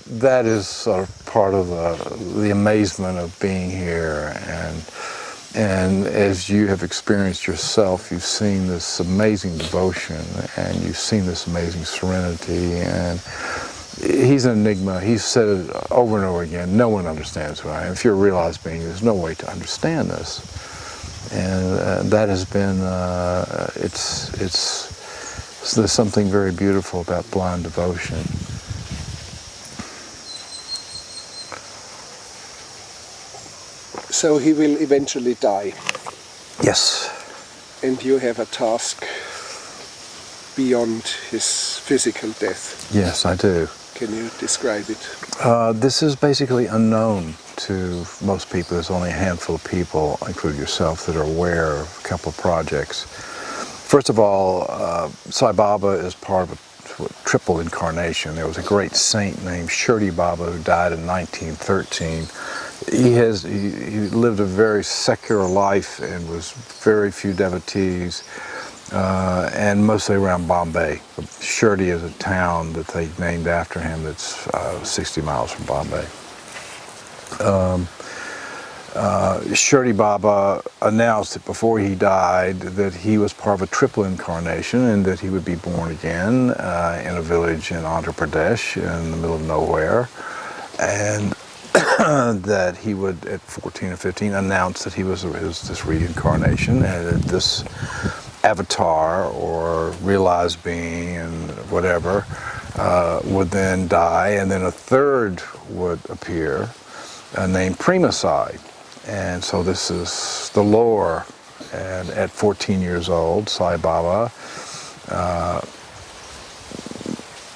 that is sort of part of the amazement of being here, and as you have experienced yourself, you've seen this amazing devotion, and you've seen this amazing serenity, and he's an enigma. He's said it over and over again. No one understands who I am. If you're a realized being, there's no way to understand this. And that has been, there's something very beautiful about blind devotion. So he will eventually die. Yes. And you have a task beyond his physical death. Yes, I do. Can you describe it? This is basically unknown to most people. There's only a handful of people, including yourself, that are aware of a couple of projects. First of all, Sai Baba is part of a triple incarnation. There was a great saint named Shirdi Baba who died in 1913. He lived a very secular life and was very few devotees, and mostly around Bombay. Shirdi is a town that they named after him that's 60 miles from Bombay. Shirdi Baba announced that before he died that he was part of a triple incarnation and that he would be born again in a village in Andhra Pradesh in the middle of nowhere, and that he would, at 14 or 15, announce that he was this reincarnation, and that this avatar or realized being and whatever would then die, and then a third would appear named Prima Sai. And so this is the lore. And at 14 years old, Sai Baba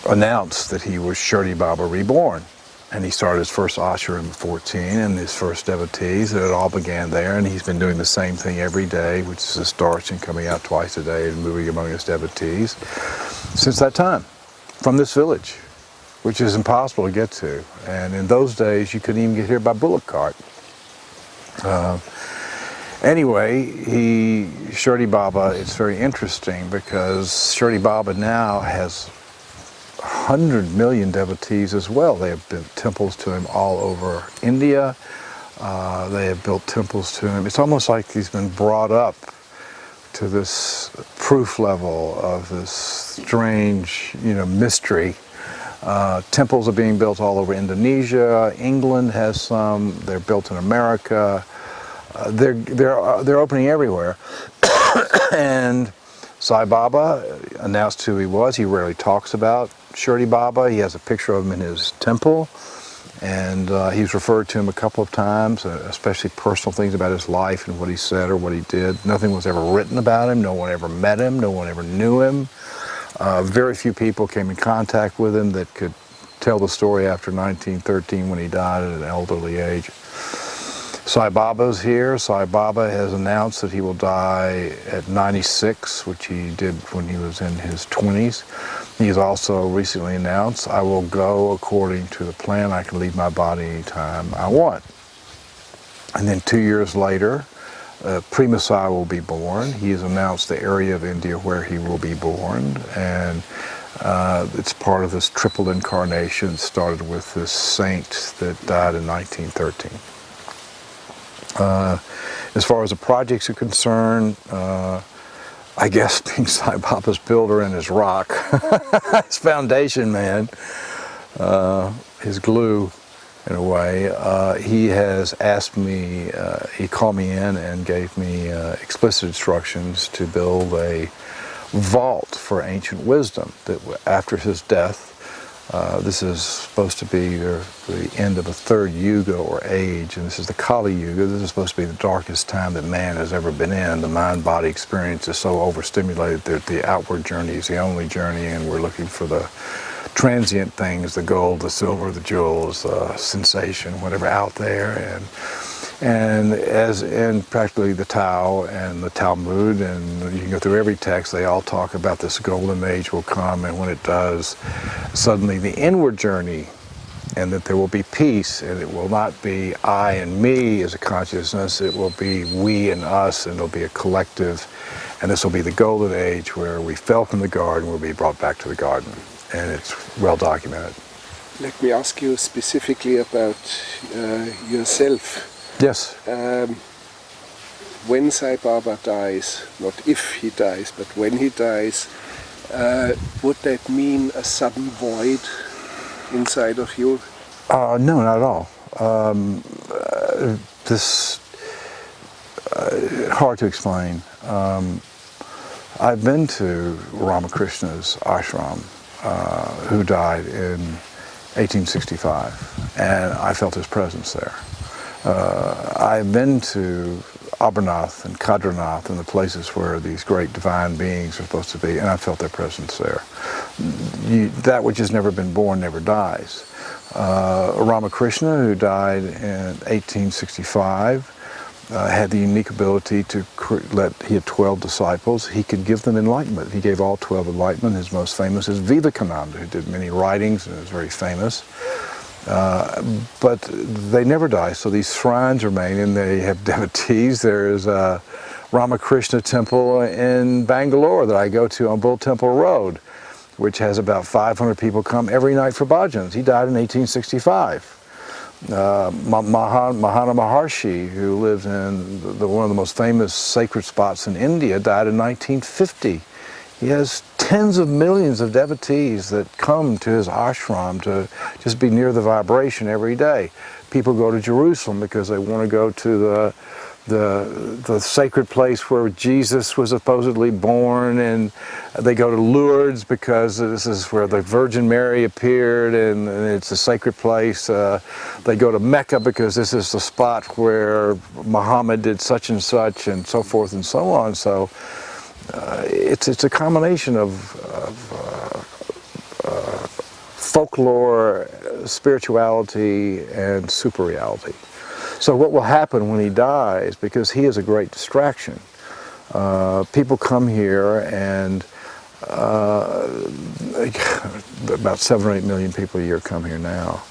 announced that he was Shirdi Baba reborn. And he started his first ashram at 14, and his first devotees, and it all began there. And he's been doing the same thing every day, which is this darshan coming out twice a day and moving among his devotees since that time, from this village, which is impossible to get to. And in those days, you couldn't even get here by bullock cart. Anyway, Shirdi Baba, it's very interesting because Shirdi Baba now has 100 million devotees as well. They have built temples to him all over India. They have built temples to him. It's almost like he's been brought up to this proof level of this strange, mystery. Temples are being built all over Indonesia. England has some. They're built in America. They're opening everywhere. And Sai Baba announced who he was. He rarely talks about Shirdi Baba. He has a picture of him in his temple, and he's referred to him a couple of times, especially personal things about his life and what he said or what he did. Nothing was ever written about him. No one ever met him. No one ever knew him. Very few people came in contact with him that could tell the story after 1913 when he died at an elderly age. Sai Baba's here. Sai Baba has announced that he will die at 96, which he did when he was in his 20s. He's also recently announced, I will go according to the plan. I can leave my body anytime I want. And then 2 years later, Prima Sai will be born. He has announced the area of India where he will be born, and it's part of this triple incarnation. It started with this saint that died in 1913. As far as the projects are concerned, I guess being Sai Baba's builder and his rock, his foundation man, his glue in a way, he has asked me, he called me in and gave me explicit instructions to build a vault for ancient wisdom that after his death, this is supposed to be the end of a third Yuga or age, and this is the Kali Yuga. This is supposed to be the darkest time that man has ever been in. The mind-body experience is so overstimulated that the outward journey is the only journey, and we're looking for the transient things, the gold, the silver, the jewels, sensation, whatever out there, and as in practically the Tao and the Talmud, and you can go through every text, they all talk about this golden age will come, and when it does, suddenly the inward journey, and that there will be peace, and it will not be I and me as a consciousness, it will be we and us, and it'll be a collective, and this will be the golden age where we fell from the garden, we'll be brought back to the garden, and it's well documented. Let me ask you specifically about yourself. Yes. When Sai Baba dies, not if he dies, but when he dies, would that mean a sudden void inside of you? No, not at all. This hard to explain. I've been to Ramakrishna's ashram, who died in 1865, and I felt his presence there. I've been to Amarnath and Kadranath and the places where these great divine beings are supposed to be, and I felt their presence there. That which has never been born never dies. Ramakrishna, who died in 1865, had the unique ability to he had 12 disciples. He could give them enlightenment. He gave all 12 enlightenment. His most famous is Vivekananda, who did many writings and is very famous. But they never die, so these shrines remain, and they have devotees. There is a Ramakrishna temple in Bangalore that I go to on Bull Temple Road, which has about 500 people come every night for bhajans. He died in 1865. Mahana Maharshi, who lived in one of the most famous sacred spots in India, died in 1950. He has tens of millions of devotees that come to his ashram to just be near the vibration every day. People go to Jerusalem because they want to go to the sacred place where Jesus was supposedly born, and they go to Lourdes because this is where the Virgin Mary appeared, and it's a sacred place. They go to Mecca because this is the spot where Muhammad did such and so forth and so on. So it's a combination of folklore, spirituality, and super reality. So what will happen when he dies, because he is a great distraction, people come here, and about 7 or 8 million people a year come here now.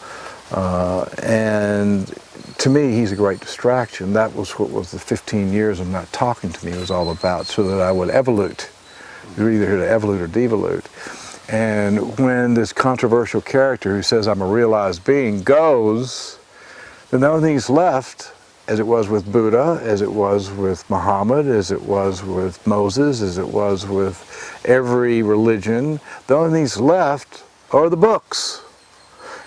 And to me, he's a great distraction. That was what was the 15 years of not talking to me was all about, so that I would evolute. You're either here to evolute or devolute. And when this controversial character who says I'm a realized being goes, then the only thing that's left, as it was with Buddha, as it was with Muhammad, as it was with Moses, as it was with every religion, the only things left are the books.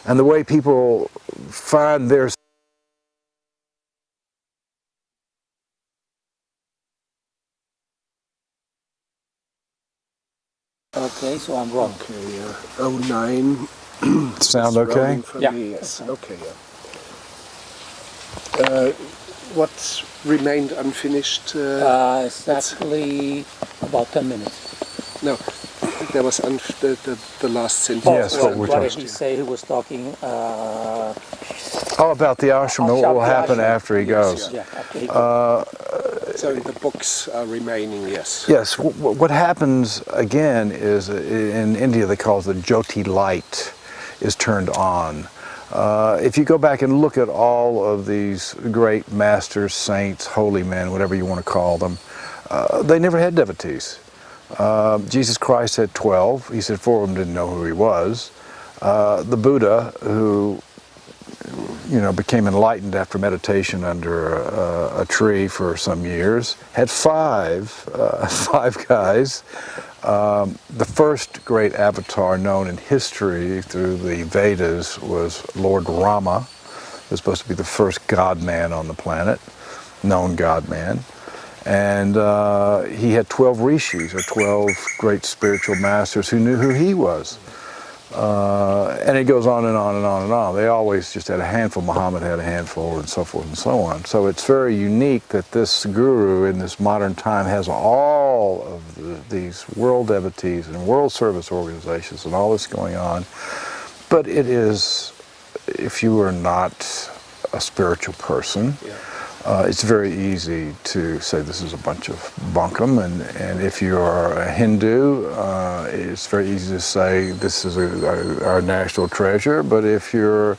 And the way people find their Okay, so I'm wrong. Okay, 09. sound okay? Yeah. Me, yes. Okay, yeah. What remained unfinished? It's actually about 10 minutes. No, there was the last sentence. Yes, what we're What did talking. he say? He was talking. Oh, about the ashram, what will happen after he goes. Yeah, after he goes. So the books are remaining, yes. Yes, what happens again is in India they call it the Jyoti light is turned on. If you go back and look at all of these great masters, saints, holy men, whatever you want to call them, they never had devotees. Jesus Christ had 12. He said 4 of them didn't know who he was. The Buddha, who became enlightened after meditation under a tree for some years, had 5 guys. The first great avatar known in history through the Vedas was Lord Rama. He was supposed to be the first God-man on the planet, known God-man. And he had 12 rishis, or 12 great spiritual masters who knew who he was. And it goes on and on and on and on. They always just had a handful. Muhammad had a handful, and so forth and so on. So it's very unique that this guru in this modern time has all of these world devotees and world service organizations and all this going on. But it is, if you are not a spiritual person, it's very easy to say this is a bunch of bunkum, and if you are a Hindu, it's very easy to say this is our national treasure. But if you're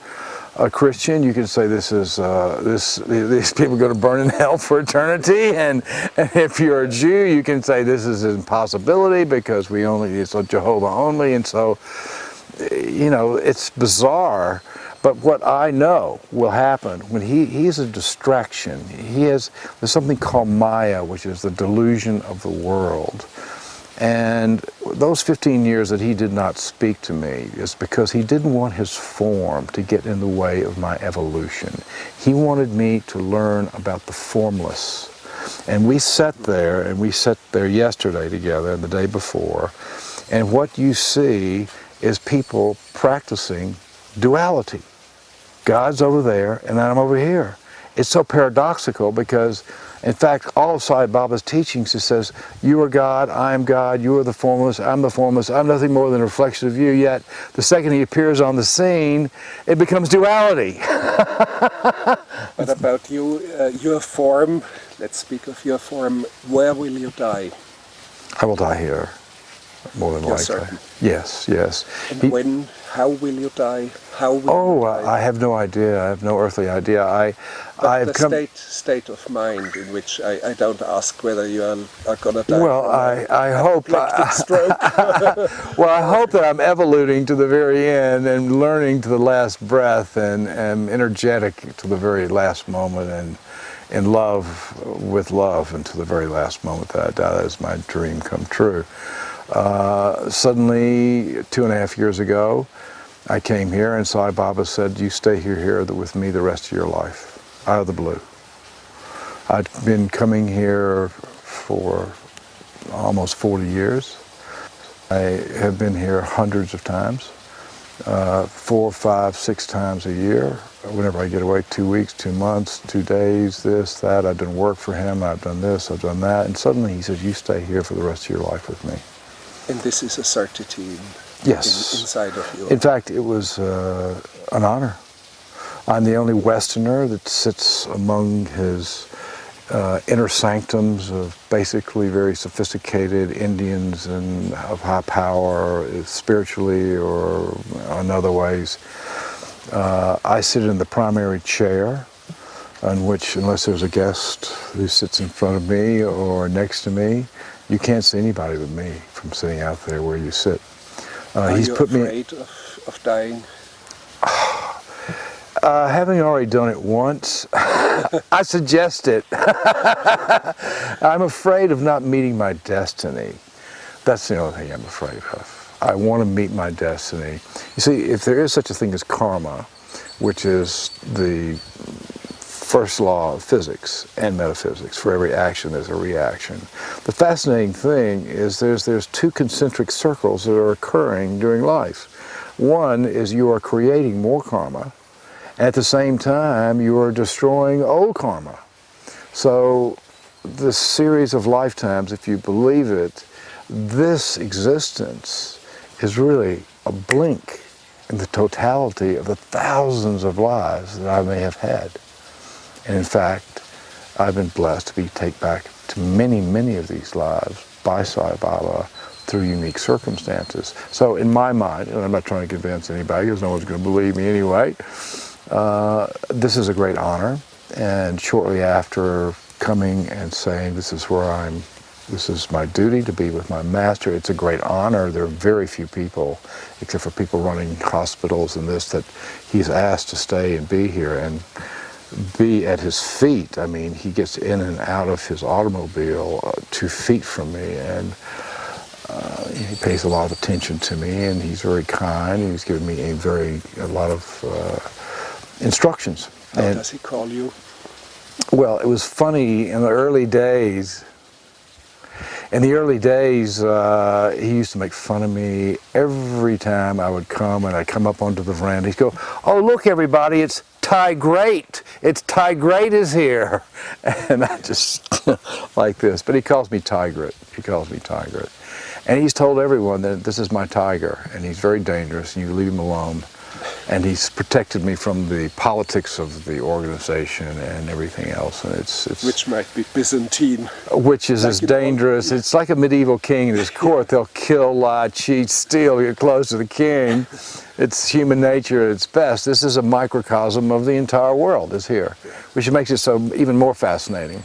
a Christian, you can say this is these people are going to burn in hell for eternity, and if you're a Jew, you can say this is an impossibility because it's a Jehovah only, and so you know, it's bizarre, but what I know will happen when he's a distraction. There's something called Maya, which is the delusion of the world. And those 15 years that he did not speak to me is because he didn't want his form to get in the way of my evolution. He wanted me to learn about the formless. And we sat there yesterday together and the day before, and what you see is people practicing duality. God's over there and I'm over here. It's so paradoxical because, in fact, all of Sai Baba's teachings, it says, you are God, I am God, you are the formless, I'm the formless, I'm nothing more than a reflection of you, yet the second he appears on the scene, it becomes duality. What about you, your form? Let's speak of your form. Where will you die? I will die here, more than You're likely. certain? Yes, yes. And when? How will you die? How will you die? I have no idea. I have no earthly idea. I've come. State of mind in which I don't ask whether you are going to die. Well, I hope. Stroke. Well, I hope that I'm evoluting to the very end and learning to the last breath and am energetic to the very last moment and in love with love until the very last moment that I die. That is my dream come true. Suddenly, 2.5 years ago, I came here and Sai Baba said, you stay here with me the rest of your life, out of the blue. I'd been coming here for almost 40 years. I have been here hundreds of times, 4, 5, 6 times a year. Whenever I get away, 2 weeks, 2 months, 2 days, this, that. I've done work for him, I've done this, I've done that. And suddenly he said, you stay here for the rest of your life with me. And this is a certitude. Yes. Inside of you. In fact, it was an honor. I'm the only Westerner that sits among his inner sanctums of basically very sophisticated Indians and of high power, spiritually or in other ways. I sit in the primary chair, on which, unless there's a guest who sits in front of me or next to me, you can't see anybody but me from sitting out there where you sit. He's put afraid of dying? Having already done it once, I suggest it. I'm afraid of not meeting my destiny. That's the only thing I'm afraid of. I want to meet my destiny. You see, if there is such a thing as karma, which is the first law of physics and metaphysics, for every action there's a reaction. The fascinating thing is there's 2 concentric circles that are occurring during life. One is you are creating more karma, at the same time you are destroying old karma. So this series of lifetimes, if you believe it, this existence is really a blink in the totality of the thousands of lives that I may have had. And in fact, I've been blessed to be taken back to many, many of these lives by Sai Baba through unique circumstances. So in my mind, and I'm not trying to convince anybody because no one's going to believe me anyway, this is a great honor. And shortly after coming and saying this is my duty to be with my master, it's a great honor. There are very few people, except for people running hospitals and this, that he's asked to stay and be here and be at his feet. I mean, he gets in and out of his automobile 2 feet from me, and he pays a lot of attention to me, and he's very kind. He's given me a lot of instructions. How does he call you? Well, it was funny in the early days. In the early days, he used to make fun of me every time I would come, and I'd come up onto the veranda. He'd go, "Oh, look, everybody, it's Tigrett. It's Tigrett is here." And I just like this. But he calls me Tigrett. He calls me Tigrett. And he's told everyone that this is my tiger, and he's very dangerous, and you leave him alone. And he's protected me from the politics of the organization and everything else. And it's which might be Byzantine. Which is as dangerous. It's like a medieval king in his court. They'll kill, lie, cheat, steal, get close to the king. It's human nature at its best. This is a microcosm of the entire world is here, which makes it so even more fascinating.